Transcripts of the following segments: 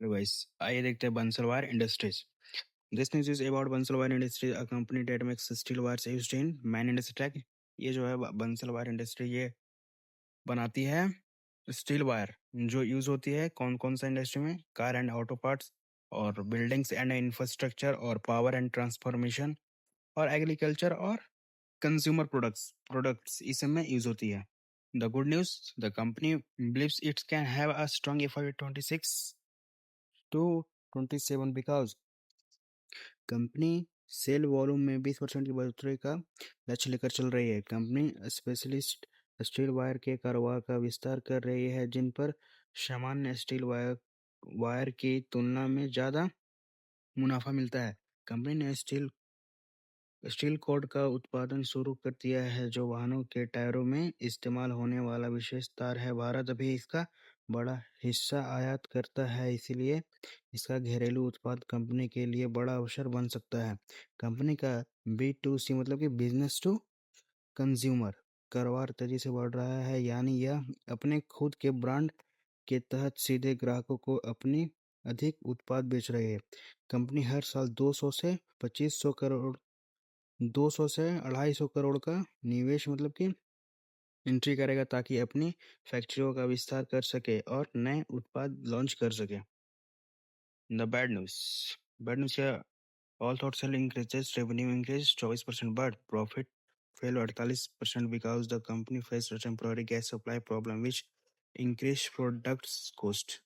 Guys, आइए देखते हैं Bansal wire industries. This news is about Bansal wire industry, a company that makes steel wires used in man industry track. ये जो है Bansal wire industry ये बनाती है स्टील वायर जो यूज होती है कौन कौन सा इंडस्ट्री में, कार एंड ऑटो पार्ट्स और बिल्डिंग्स एंड इंफ्रास्ट्रक्चर और पावर एंड ट्रांसफॉर्मेशन और एग्रीकल्चर और कंज्यूमर प्रोडक्ट्स इस सब में यूज होती है. The good news, the company believes it can have a strong FY26 to 27 because company sale volume में 20% की बढ़ोतरी का लक्ष्य लेकर चल रही है. कंपनी स्पेशलिस्ट स्टील वायर के कारोबार का विस्तार कर रही है जिन पर सामान्य स्टील वायर की तुलना में ज़्यादा मुनाफा मिलता है. कंपनी ने स्टील कॉर्ड का उत्पादन शुरू कर दिया है जो वाहनों के टायरों में इस्तेमाल होने वाला विशेष तार है. भारत अभी इसका बड़ा हिस्सा आयात करता है, इसलिए इसका घरेलू उत्पाद कंपनी के लिए बड़ा अवसर बन सकता है. कंपनी का B2C मतलब कि बिजनेस टू कंज्यूमर कारोबार तेजी से बढ़ रहा है, यानी यह अपने खुद के ब्रांड के तहत सीधे ग्राहकों को अपनी अधिक उत्पाद बेच रही है. कंपनी हर साल 200 से 2500 करोड़ 200 से 250 करोड़ का निवेश मतलब कि एंट्री करेगा ताकि अपनी फैक्ट्रियों का विस्तार कर सके और नए उत्पाद लॉन्च कर सके. द बैड न्यूज क्या? Although sale increases, revenue increase 24% but profit fell 48% because the company face temporary gas supply problem which increase products cost.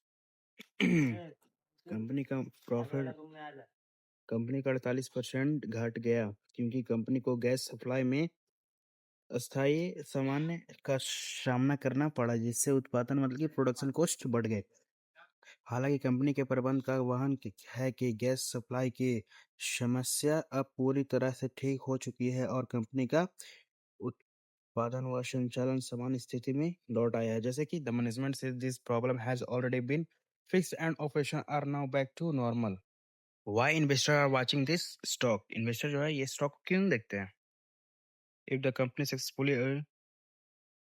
Company का प्रॉफिट कंपनी का 48% घट गया क्योंकि कंपनी को गैस सप्लाई में अस्थायी सामान्य का सामना करना पड़ा जिससे उत्पादन मतलब कि प्रोडक्शन कॉस्ट बढ़ गए. हालांकि कंपनी के प्रबंधन का वहन है कि गैस सप्लाई की समस्या अब पूरी तरह से ठीक हो चुकी है और कंपनी का उत्पादन व संचालन सामान्य स्थिति में लौट आया है. जैसे कि the management says this problem has already been fixed and operation are now back to normal. Why investor are watching this stock? Investor जो है ये स्टॉक क्यों देखते हैं? If the company successfully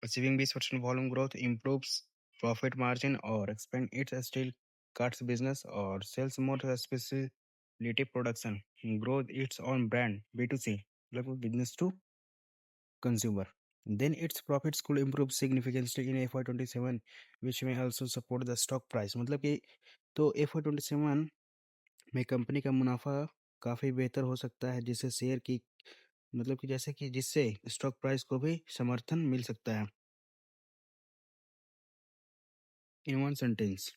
achieving 20% volume growth, improves profit margin, or expand its steel cards business, or sells more specialty production, grow its own brand B2C, like business to consumer, then its profits could improve significantly in FY27, which may also support the stock price. मतलब कि तो FY27 में company का मुनाफा काफ़ी बेहतर हो सकता है जिससे शेयर की मतलब कि जैसे कि जिससे स्टॉक प्राइस को भी समर्थन मिल सकता है. इन वन सेंटेंस,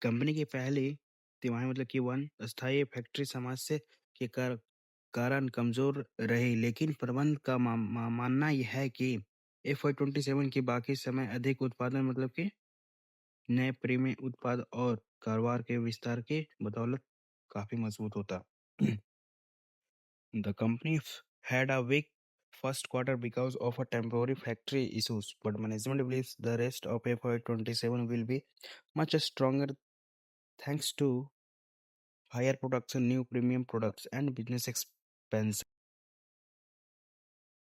कंपनी की पहली तिमाही मतलब कि वन अस्थायी फैक्ट्री समस्या के कारण कमजोर रही, लेकिन प्रबंधन का मानना यह है कि FY27 की बाकी समय अधिक उत्पादन मतलब कि नए प्रीमियम उत्पाद और कारोबार के विस्तार के बदौलत काफी मजबूत होता. The company had a weak first quarter because of a temporary factory issues, but management believes the rest of FY27 will be much stronger thanks to higher production, new premium products, and business expansion.